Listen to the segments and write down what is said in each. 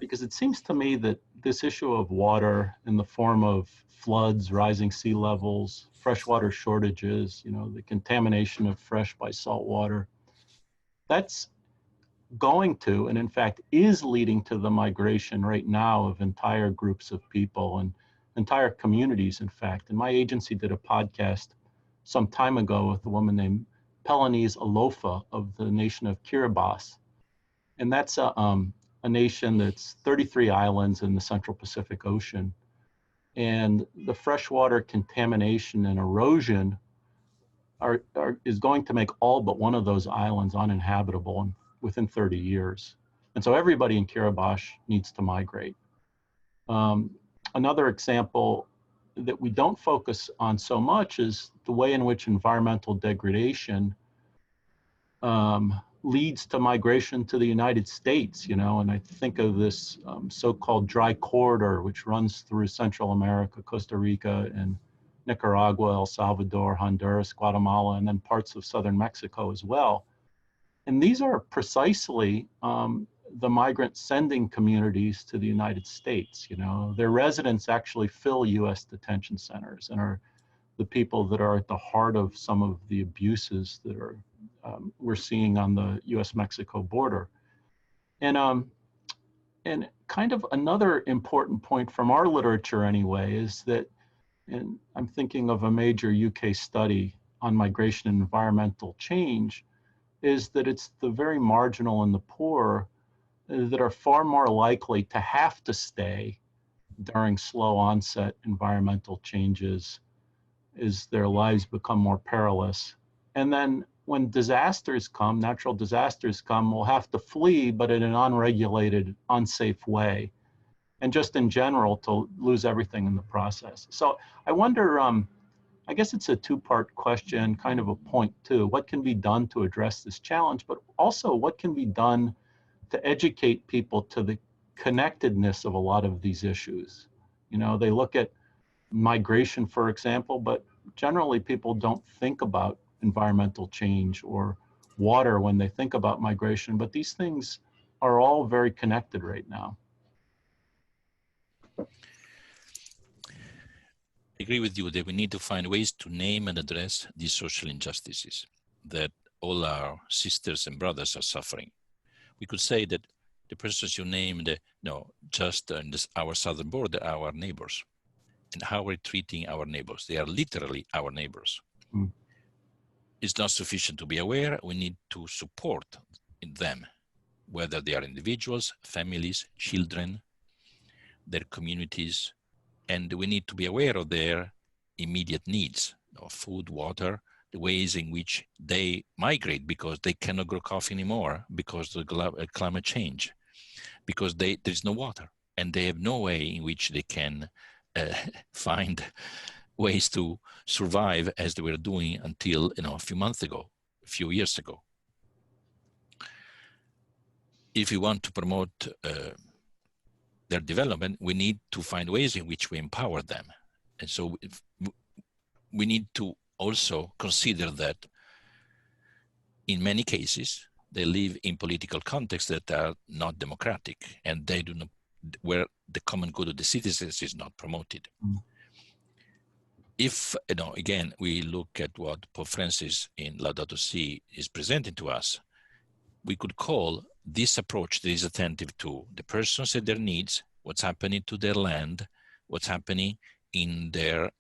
because it seems to me that this issue of water in the form of floods, rising sea levels, freshwater shortages, the contamination of fresh by salt water, that's going to, and in fact is leading to the migration right now of entire groups of people and entire communities, in fact. And my agency did a podcast some time ago with a woman named Pelanese Alofa of the nation of Kiribati. And that's a nation that's 33 islands in the Central Pacific Ocean. And the freshwater contamination and erosion is going to make all but one of those islands uninhabitable within 30 years. And so everybody in Kiribati needs to migrate. Another example that we don't focus on so much is the way in which environmental degradation leads to migration to the United States, and I think of this so-called dry corridor, which runs through Central America, Costa Rica, and Nicaragua, El Salvador, Honduras, Guatemala, and then parts of southern Mexico as well. And these are precisely the migrant sending communities to the United States. Their residents actually fill U.S. detention centers and are the people that are at the heart of some of the abuses that we're seeing on the U.S.-Mexico border. And kind of another important point from our literature anyway is that, and I'm thinking of a major UK study on migration and environmental change, is that it's the very marginal and the poor that are far more likely to have to stay during slow onset environmental changes as their lives become more perilous. And then when disasters come, natural disasters come, we'll have to flee, but in an unregulated, unsafe way. And just in general, to lose everything in the process. So I wonder, I guess it's a two-part question, kind of a point too. What can be done to address this challenge, but also what can be done to educate people to the connectedness of a lot of these issues? They look at migration, for example, but generally people don't think about environmental change or water when they think about migration, but these things are all very connected right now. I agree with you that we need to find ways to name and address these social injustices that all our sisters and brothers are suffering. We could say that the persons you named, just on our southern border, are our neighbors. And how we're treating our neighbors. They are literally our neighbors. Mm. It's not sufficient to be aware. We need to support them, whether they are individuals, families, children, their communities, and we need to be aware of their immediate needs, food, water, the ways in which they migrate because they cannot grow coffee anymore because of climate change, because there's no water, and they have no way in which they can find ways to survive as they were doing until a few years ago. If we want to promote their development, we need to find ways in which we empower them. And so we need to also consider that in many cases, they live in political contexts that are not democratic, and they do not, where the common good of the citizens is not promoted. Mm. If, again, we look at what Pope Francis in Laudato Si is presenting to us, we could call this approach that is attentive to the persons and their needs, what's happening to their land, what's happening in their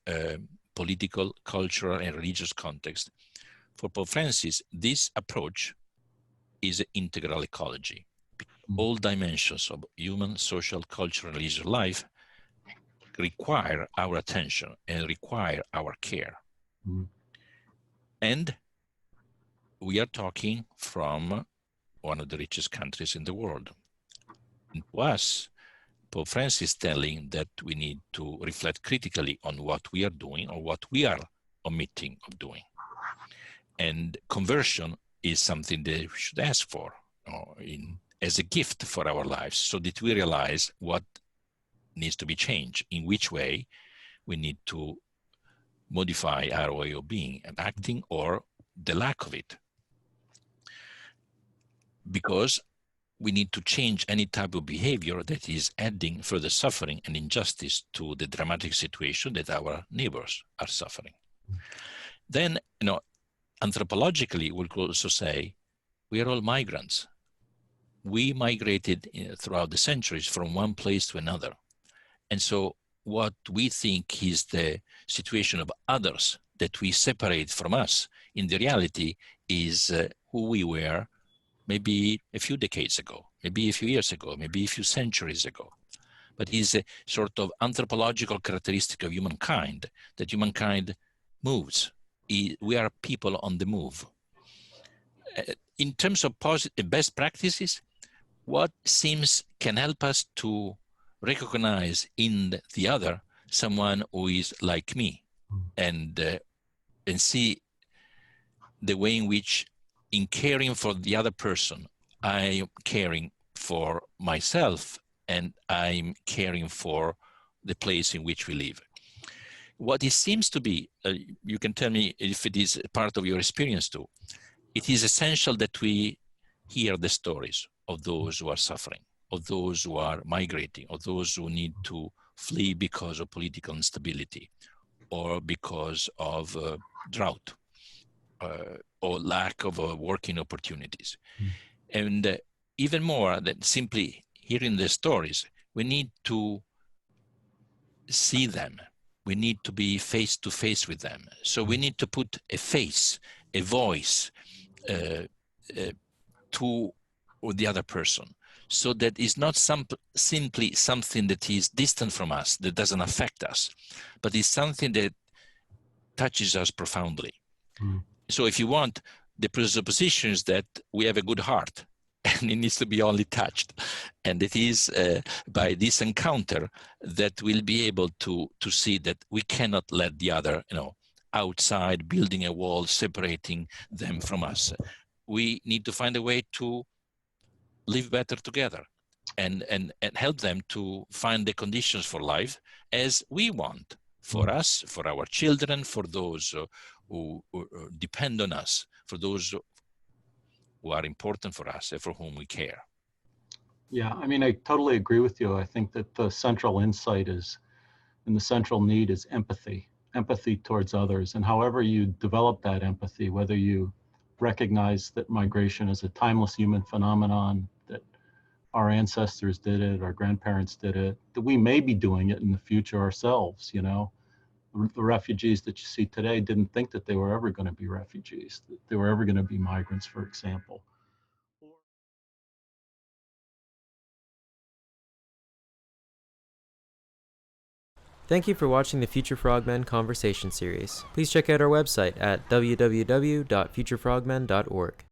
political, cultural, and religious context. For Pope Francis, this approach is an integral ecology. All dimensions of human, social, cultural, and religious life require our attention and require our care. Mm. And we are talking from one of the richest countries in the world. And to us, Pope Francis is telling that we need to reflect critically on what we are doing or what we are omitting of doing. And conversion is something that we should ask for as a gift for our lives, so that we realize what needs to be changed, in which way we need to modify our way of being and acting, or the lack of it. Because we need to change any type of behavior that is adding further suffering and injustice to the dramatic situation that our neighbors are suffering. Then, anthropologically, we could also say we are all migrants. We migrated throughout the centuries from one place to another. And so what we think is the situation of others that we separate from us, in the reality is who we were maybe a few decades ago, maybe a few years ago, maybe a few centuries ago. But is a sort of anthropological characteristic of humankind, that humankind moves. We are people on the move. In terms of best practices, what seems can help us to recognize in the other someone who is like me, and see the way in which, in caring for the other person, I am caring for myself and I'm caring for the place in which we live. What it seems to be, you can tell me if it is part of your experience too, it is essential that we hear the stories of those who are suffering, of those who are migrating, of those who need to flee because of political instability or because of drought or lack of working opportunities. And even more than simply hearing the stories, we need to see them. We need to be face to face with them. So we need to put a face, a voice to the other person, so that it's not simply something that is distant from us, that doesn't affect us, but it's something that touches us profoundly. So if you want, the presupposition is that we have a good heart and it needs to be only touched. And it is by this encounter that we'll be able to see that we cannot let the other, outside, building a wall, separating them from us. We need to find a way to live better together and help them to find the conditions for life as we want, for us, for our children, for those who depend on us, for those who are important for us and for whom we care. Yeah, I mean, I totally agree with you. I think that the central insight is, and the central need is empathy towards others. And however you develop that empathy, whether you recognize that migration is a timeless human phenomenon, that our ancestors did it, our grandparents did it, that we may be doing it in the future ourselves, The refugees that you see today didn't think that they were ever going to be refugees, that they were ever going to be migrants, for example. Thank you for watching the Future Frogmen Conversation Series. Please check out our website at www.futurefrogmen.org.